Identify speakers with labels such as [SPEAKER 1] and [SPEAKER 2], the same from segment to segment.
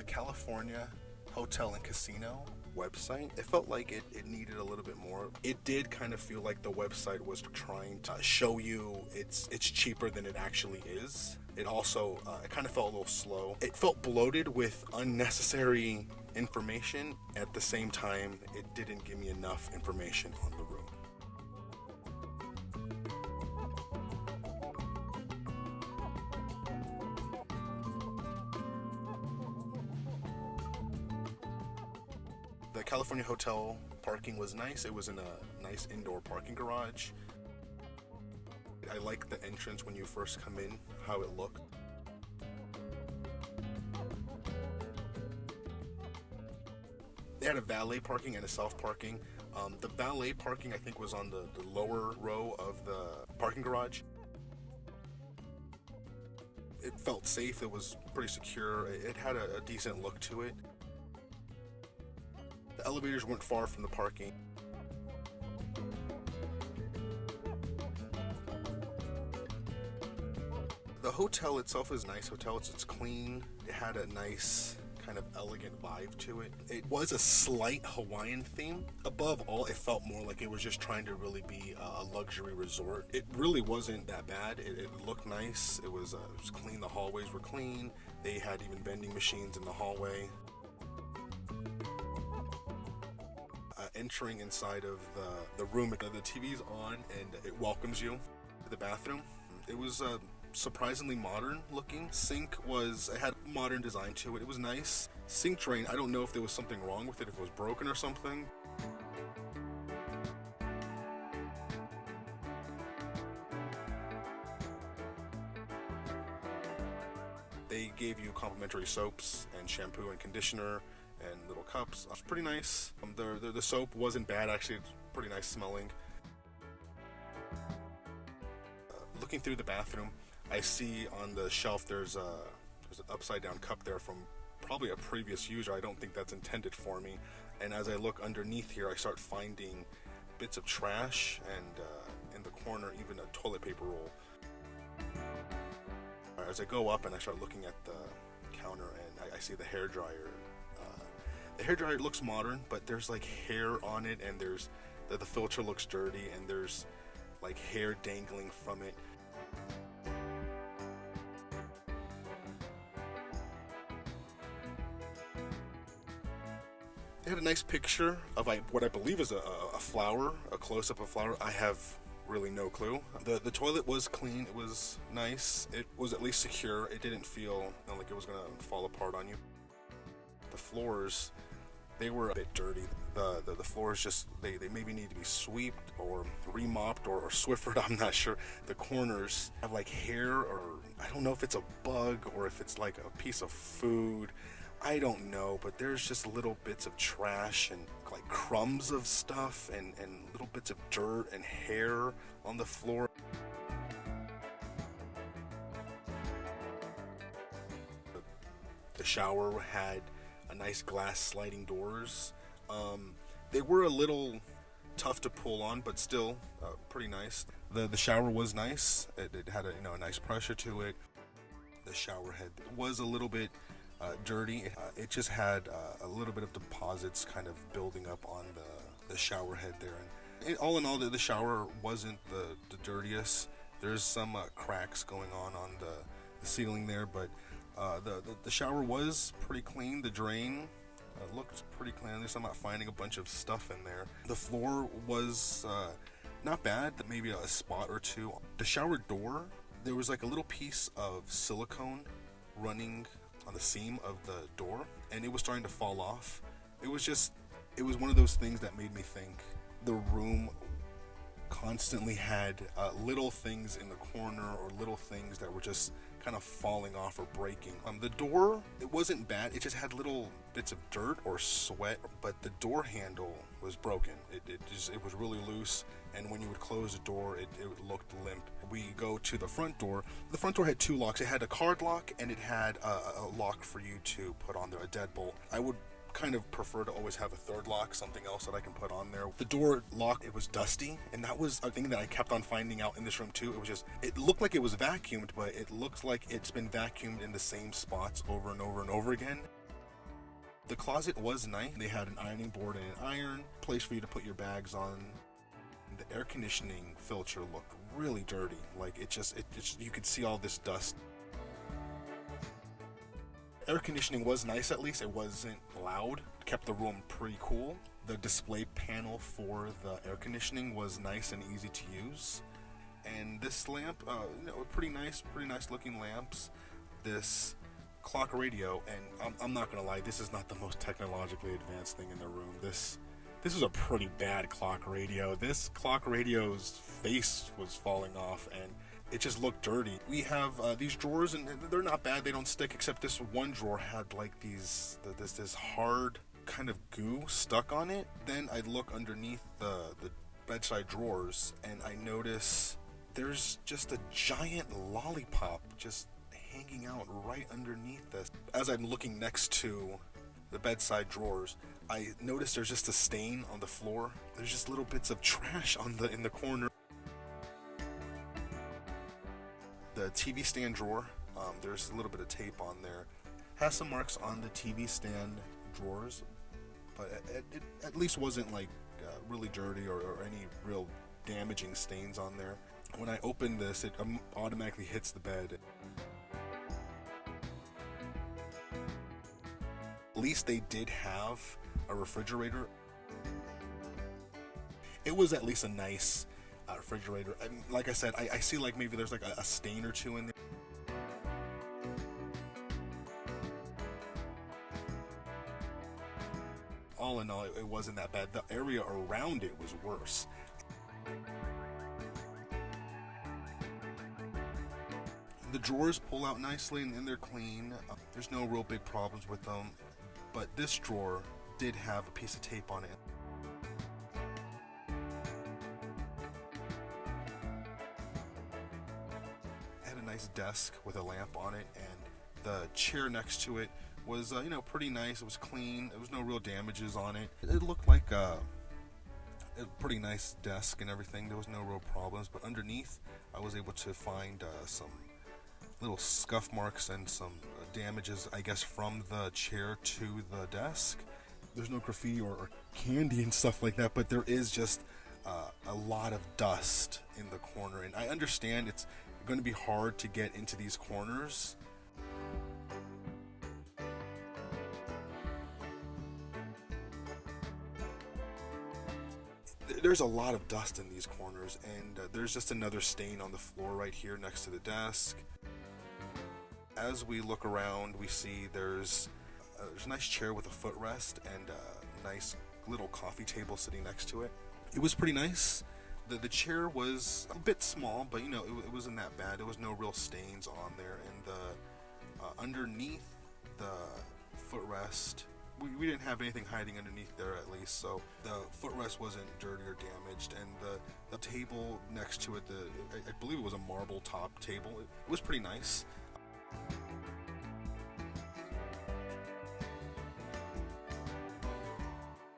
[SPEAKER 1] the California Hotel and Casino website, it felt like it needed a little bit more. It did kind of feel like the website was trying to show you it's cheaper than it actually is. It also it kind of felt a little slow. It felt bloated with unnecessary information. At the same time, it didn't give me enough information on the room. The California Hotel parking was nice. It was in a nice indoor parking garage. I like the entrance when you first come in, how it looked. They had a valet parking and a self parking. The valet parking, I think, was on the lower row of the parking garage. It felt safe. It was pretty secure. It had a decent look to it. The elevators weren't far from the parking. The hotel itself is a nice hotel. It's clean. It had a nice kind of elegant vibe to it. It was a slight Hawaiian theme. Above all, it felt more like it was just trying to really be a luxury resort. It really wasn't that bad. It looked nice. It was clean. The hallways were clean. They had even vending machines in the hallway. Entering inside of the room, the TV's on and it welcomes you to the bathroom. It was surprisingly modern looking. It had modern design to it. It was nice. Sink drain, I don't know if there was something wrong with it, if it was broken or something. They gave you complimentary soaps and shampoo and conditioner and little cups. It was pretty nice. The soap wasn't bad, actually. It's pretty nice smelling. Looking through the bathroom, I see on the shelf there's an upside down cup there from probably a previous user. I don't think that's intended for me. And as I look underneath here, I start finding bits of trash and in the corner even a toilet paper roll. As I go up and I start looking at the counter and I see the hairdryer. The hairdryer looks modern, but there's like hair on it, and the filter looks dirty, and there's like hair dangling from it. They had a nice picture of what I believe is a flower, a close-up of a flower. I have really no clue. The toilet was clean. It was nice. It was at least secure. It didn't feel like it was gonna fall apart on you. The floors, they were a bit dirty. The floors just, they maybe need to be swept or remopped or Swiffered, I'm not sure. The corners have like hair, or I don't know if it's a bug or if it's like a piece of food. I don't know, but there's just little bits of trash and like crumbs of stuff and little bits of dirt and hair on the floor. The shower had a nice glass sliding doors. They were a little tough to pull on, but still pretty nice. The shower was nice. It had a nice pressure to it. The shower head was a little bit dirty. It just had a little bit of deposits kind of building up on the shower head there. And all in all, the shower wasn't the dirtiest. There's some cracks going on the ceiling there, but the shower was pretty clean. The drain looked pretty clean. At least I'm not finding a bunch of stuff in there. The floor was not bad, maybe a spot or two. The shower door, there was like a little piece of silicone running on the seam of the door, and it was starting to fall off. It was one of those things that made me think the room constantly had little things in the corner or little things that were just kind of falling off or breaking. The door, it wasn't bad. It just had little bits of dirt or sweat, but the door handle was broken. It was really loose, and when you would close the door, it looked limp. We go to the front door. The front door had two locks. It had a card lock, and it had a lock for you to put on there, a deadbolt. I would kind of prefer to always have a third lock, something else that I can put on there. The door lock, it was dusty, and that was a thing that I kept on finding out in this room too. It looked like it was vacuumed, but it looks like it's been vacuumed in the same spots over and over and over again. The closet was nice. They had an ironing board and an iron, place for you to put your bags on. The air conditioning filter looked really dirty. Like it just you could see all this dust. Air conditioning was nice, at least. It wasn't loud. It kept the room pretty cool. The display panel for the air conditioning was nice and easy to use. And this lamp, pretty nice looking lamps. This clock radio, and I'm not gonna lie, this is not the most technologically advanced thing in the room. This was a pretty bad clock radio. This clock radio's face was falling off, and it just looked dirty. We have these drawers, and they're not bad. They don't stick, except this one drawer had like this hard kind of goo stuck on it. Then I look underneath the bedside drawers, and I notice there's just a giant lollipop just hanging out right underneath this. As I'm looking next to the bedside drawers, I notice there's just a stain on the floor. There's just little bits of trash in the corner. The TV stand drawer, there's a little bit of tape on there. Has some marks on the TV stand drawers, but it at least wasn't like really dirty or any real damaging stains on there. When I open this, it automatically hits the bed. At least they did have a refrigerator. It was at least a nice refrigerator. I mean, like I said, I see like maybe there's like a stain or two in there. All in all, it wasn't that bad. The area around it was worse. The drawers pull out nicely and they're clean. There's no real big problems with them. But this drawer did have a piece of tape on it. It had a nice desk with a lamp on it, and the chair next to it was, pretty nice. It was clean. There was no real damages on it. It looked like a pretty nice desk and everything. There was no real problems. But underneath, I was able to find some little scuff marks and some damages, I guess, from the chair to the desk. There's no graffiti or candy and stuff like that, but there is just a lot of dust in the corner. And I understand it's going to be hard to get into these corners. There's a lot of dust in these corners, and there's just another stain on the floor right here next to the desk. As we look around, we see there's a nice chair with a footrest and a nice little coffee table sitting next to it. It was pretty nice. The chair was a bit small, but it wasn't that bad. There was no real stains on there, and the underneath the footrest, we didn't have anything hiding underneath there, at least. So the footrest wasn't dirty or damaged, and the table next to it, I believe it was a marble top table. It was pretty nice.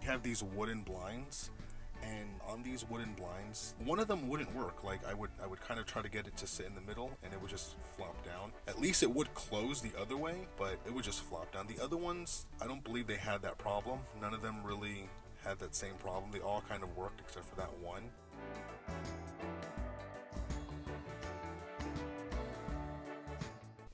[SPEAKER 1] We have these wooden blinds, and on these wooden blinds, one of them wouldn't work. Like I would kind of try to get it to sit in the middle, and it would just flop down. At least it would close the other way, but it would just flop down. The other ones, I don't believe they had that problem. None of them really had that same problem. They all kind of worked except for that one.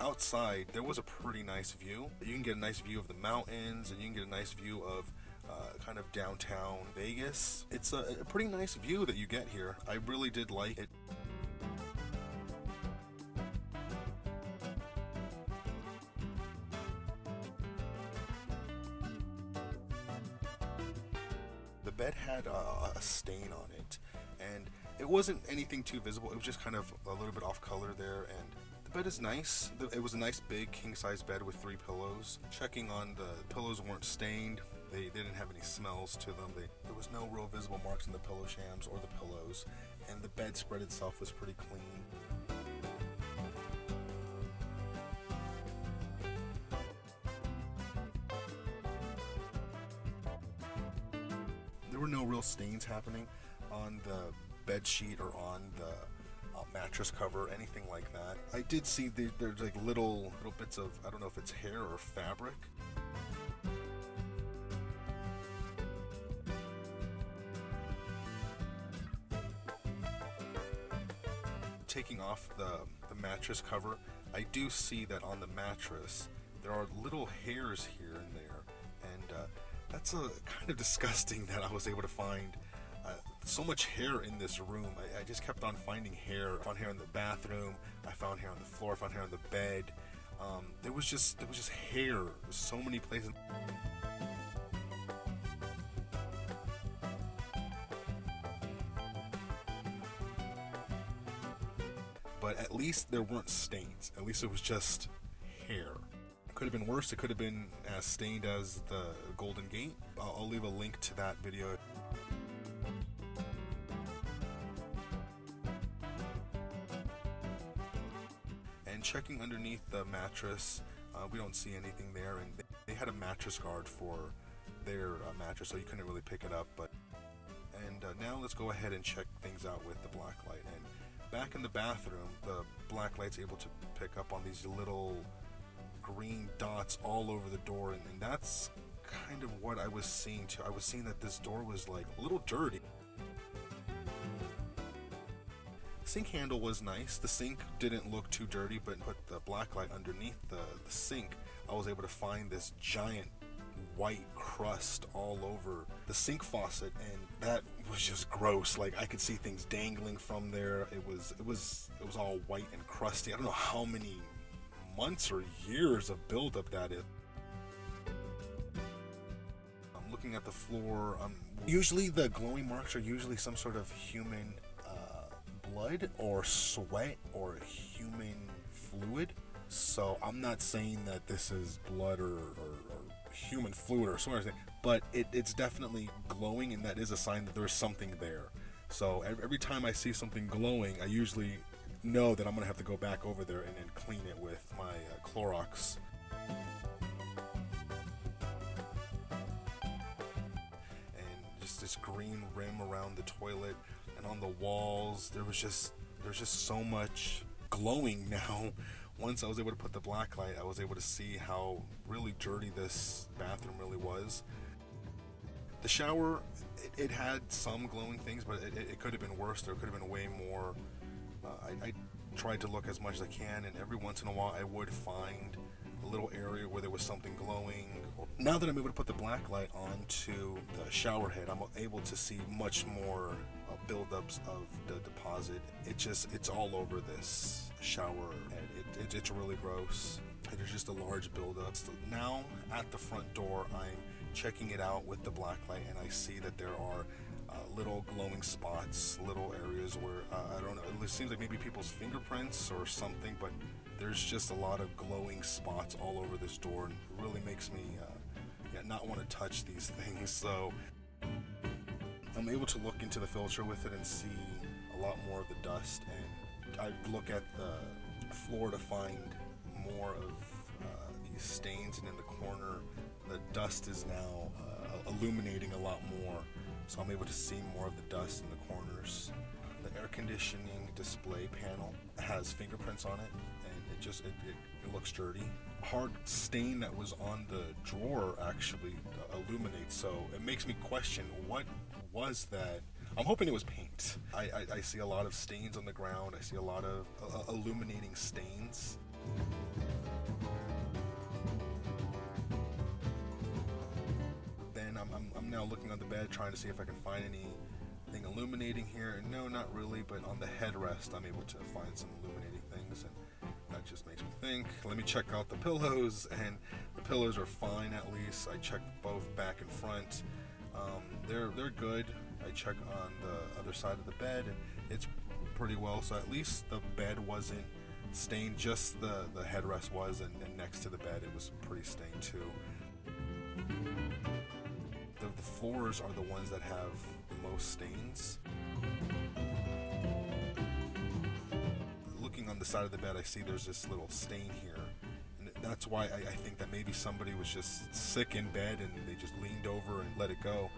[SPEAKER 1] Outside, there was a pretty nice view. You can get a nice view of the mountains, and you can get a nice view of kind of downtown Vegas. It's a pretty nice view that you get here. I really did like it. The bed had a stain on it, and it wasn't anything too visible. It was just kind of a little bit off color there, and the bed is nice. It was a nice big king-size bed with 3 pillows. Checking on the pillows weren't stained. They didn't have any smells to them. There was no real visible marks in the pillow shams or the pillows, and the bedspread itself was pretty clean. There were no real stains happening on the bed sheet or on the mattress cover, anything like that. I did see there's like little bits of, I don't know if it's hair or fabric. taking off the mattress cover, I do see that on the mattress there are little hairs here and there, and that's kind of disgusting that I was able to find so much hair in this room. I just kept on finding hair. I found hair in the bathroom, I found hair on the floor, I found hair on the bed. There was just hair so many places. But at least there weren't stains. At least it was just hair. It could have been worse. It could have been as stained as the Golden Gate. I'll leave a link to that video. And checking underneath the mattress, we don't see anything there. And they had a mattress guard for their mattress, so you couldn't really pick it up. And now let's go ahead and check things out with the black light. And back in the bathroom, the black light's able to pick up on these little green dots all over the door, and that's kind of what I was seeing too. I was seeing that this door was like a little dirty. The sink handle was nice. The sink didn't look too dirty, but put the black light underneath the sink, I was able to find this giant white crust all over the sink faucet, and that was just gross. Like, I could see things dangling from there. It was all white and crusty. I don't know how many months or years of buildup that is. I'm looking at the floor. Usually the glowing marks are usually some sort of human blood or sweat or human fluid. So I'm not saying that this is blood or human fluid or sort of thing, but it's definitely glowing, and that is a sign that there's something there. So every time I see something glowing, I usually know that I'm gonna have to go back over there and then clean it with my Clorox. And just this green rim around the toilet and on the walls, there's just so much glowing now. Once I was able to put the black light, I was able to see how really dirty this bathroom really was. The shower, it had some glowing things, but it could have been worse. There could have been way more. I tried to look as much as I can, and every once in a while I would find a little area where there was something glowing. Now that I'm able to put the black light onto the shower head, I'm able to see much more buildups of the deposit. It's all over this shower head. It's really gross. There's just a large buildup. So now at the front door, I'm checking it out with the black light, and I see that there are little glowing spots, little areas where I don't know, it seems like maybe people's fingerprints or something, but there's just a lot of glowing spots all over this door, and it really makes me not want to touch these things. So I'm able to look into the filter with it and see a lot more of the dust, and I look at the floor to find more of these stains, and in the corner the dust is now illuminating a lot more, so I'm able to see more of the dust in the corners. The air conditioning display panel has fingerprints on it, and it looks dirty. A hard stain that was on the drawer actually illuminates, so it makes me question, what was that? I'm hoping it was paint. I see a lot of stains on the ground. I see a lot of illuminating stains. Then I'm now looking on the bed, trying to see if I can find anything illuminating here. No, not really, but on the headrest I'm able to find some illuminating things, and that just makes me think. Let me check out the pillows, and the pillows are fine at least. I checked both back and front. They're good. I check on the other side of the bed, and it's pretty well. So at least the bed wasn't stained, just the headrest was, and next to the bed it was pretty stained too. The floors are the ones that have the most stains. Looking on the side of the bed, I see there's this little stain here, and that's why I think that maybe somebody was just sick in bed and they just leaned over and let it go.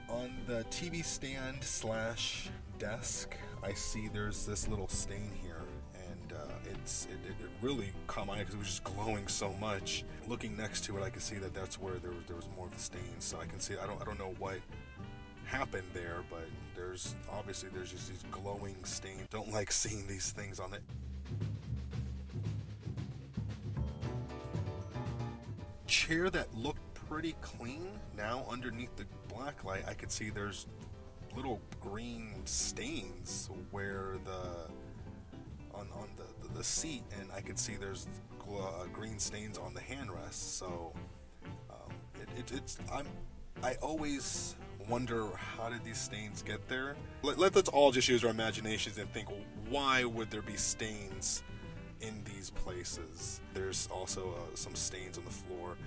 [SPEAKER 1] On the TV stand / desk, I see there's this little stain here, and it really caught my eye because it was just glowing so much. Looking next to it, I can see that that's where there was more of the stain. So I can see, I don't know what happened there, but there's just these glowing stains. Don't like seeing these things on it. Chair that looked pretty clean. Now underneath the black light, I could see there's little green stains where on the seat, and I could see there's green stains on the handrest. So I always wonder, how did these stains get there? Let's all just use our imaginations and think, why would there be stains in these places? There's also some stains on the floor.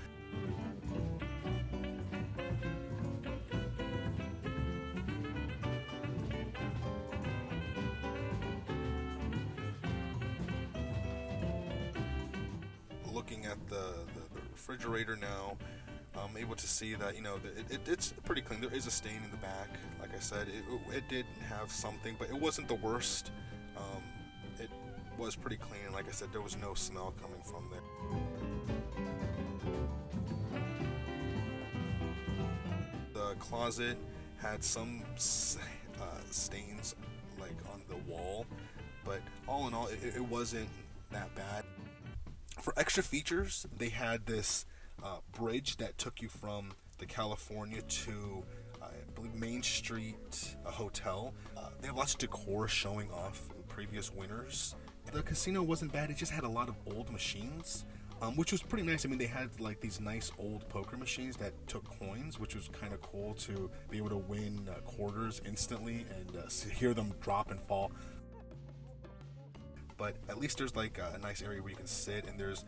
[SPEAKER 1] Looking at the refrigerator now, I'm able to see that, it's pretty clean. There is a stain in the back. Like I said, it did have something, but it wasn't the worst. It was pretty clean. Like I said, there was no smell coming from there. The closet had some stains like on the wall, but all in all, it wasn't that bad. For extra features, they had this bridge that took you from the California to, I believe, Main Street Hotel. They have lots of decor showing off previous winners. The casino wasn't bad. It just had a lot of old machines, which was pretty nice. I mean, they had like these nice old poker machines that took coins, which was kind of cool to be able to win quarters instantly and hear them drop and fall. But at least there's like a nice area where you can sit, and there's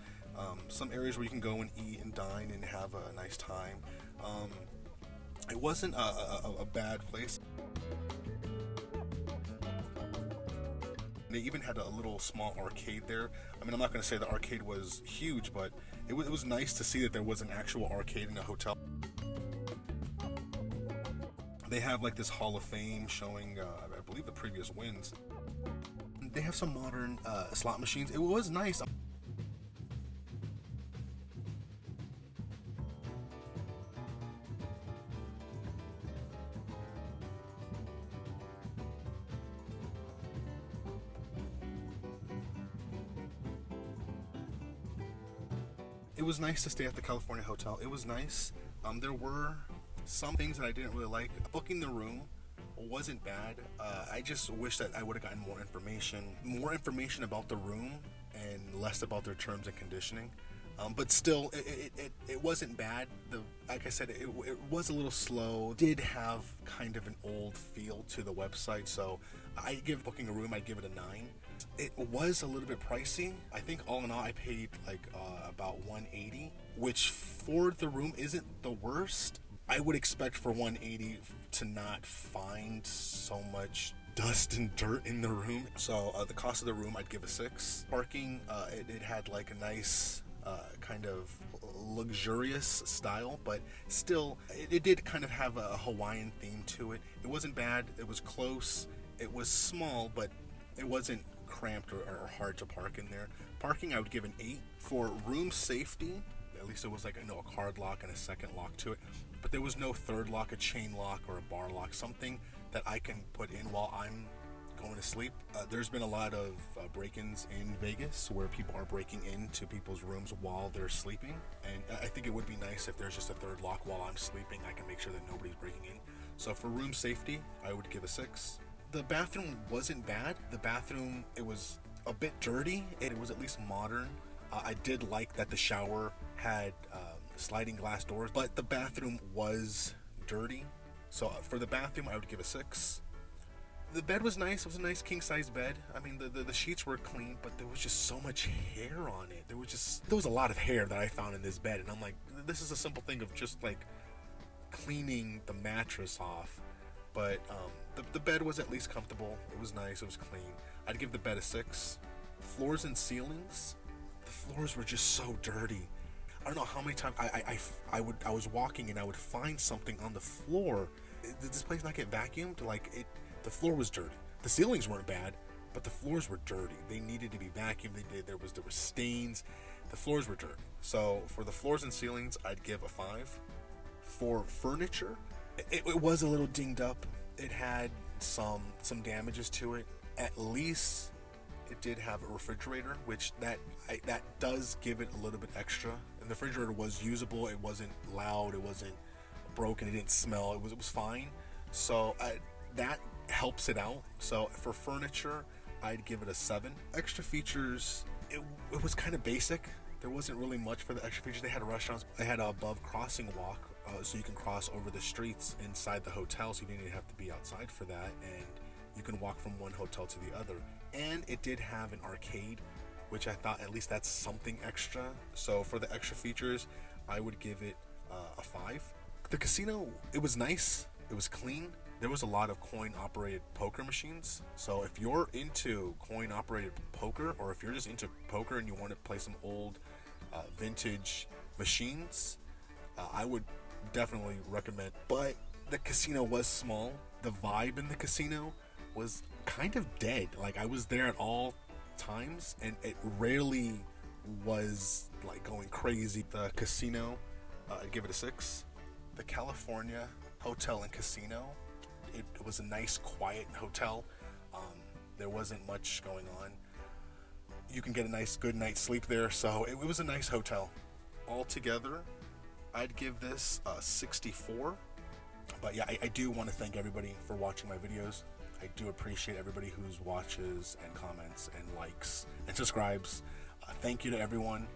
[SPEAKER 1] some areas where you can go and eat and dine and have a nice time. It wasn't a bad place. They even had a little small arcade there. I mean, I'm not going to say the arcade was huge, but it was nice to see that there was an actual arcade in the hotel. They have like this Hall of Fame showing, I believe, the previous wins. They have some modern slot machines. It was nice. It was nice to stay at the California Hotel. It was nice. There were some things that I didn't really like. Booking the room wasn't bad. I just wish that I would have gotten more information about the room and less about their terms and conditioning. But still, it wasn't bad. Like I said, it was a little slow. It did have kind of an old feel to the website, so I'd give booking a room, I'd give it a 9. It was a little bit pricey. I think all in all, I paid like about $180, which for the room isn't the worst. I would expect for $180 to not find so much dust and dirt in the room. So the cost of the room, I'd give a 6. Parking, it had like a nice kind of luxurious style, but still, it did kind of have a Hawaiian theme to it. It wasn't bad. It was close. It was small, but it wasn't cramped or hard to park in there. Parking, I would give an 8. For room safety, at least it was like a card lock and a second lock to it, but there was no third lock, a chain lock, or a bar lock, something that I can put in while I'm going to sleep. There's been a lot of break-ins in Vegas where people are breaking into people's rooms while they're sleeping, and I think it would be nice if there's just a third lock while I'm sleeping. I can make sure that nobody's breaking in. So for room safety, I would give a 6. The bathroom wasn't bad. The bathroom, it was a bit dirty. It was at least modern. I did like that the shower had sliding glass doors, but the bathroom was dirty. So for the bathroom, I would give a 6. The bed was nice. It was a nice king-size bed. I mean, the sheets were clean, but there was just so much hair on it. There was a lot of hair that I found in this bed, and I'm like, this is a simple thing of just like cleaning the mattress off. But the bed was at least comfortable. It was nice. It was clean. I'd give the bed a 6. Floors and ceilings, the floors were just so dirty. I don't know how many times I was walking and I would find something on the floor. Did this place not get vacuumed? The floor was dirty. The ceilings weren't bad, but the floors were dirty. They needed to be vacuumed. There were stains. The floors were dirty. So for the floors and ceilings, I'd give a 5. For furniture, It was a little dinged up. It had some damages to it. At least it did have a refrigerator, which that does give it a little bit extra. And the refrigerator was usable. It wasn't loud. It wasn't broken. It didn't smell. It was fine. So that helps it out. So for furniture, I'd give it a 7. Extra features, it was kind of basic. There wasn't really much for the extra features. They had restaurants. They had a above crossing walk, so you can cross over the streets inside the hotel, so you didn't even have to be outside for that. And you can walk from one hotel to the other. And it did have an arcade, which I thought at least that's something extra. So for the extra features, I would give it a 5. The casino, it was nice. It was clean. There was a lot of coin-operated poker machines. So if you're into coin-operated poker, or if you're just into poker and you want to play some old vintage machines, I would definitely recommend. But the casino was small. The vibe in the casino was kind of dead. Like, I was there at all times, and it rarely was like going crazy. The casino, I'd give it a 6. The California Hotel and Casino, it was a nice, quiet hotel. There wasn't much going on. You can get a nice, good night's sleep there. So it was a nice hotel. Altogether, I'd give this a 64. But yeah, I do want to thank everybody for watching my videos. I do appreciate everybody who watches and comments and likes and subscribes. Thank you to everyone.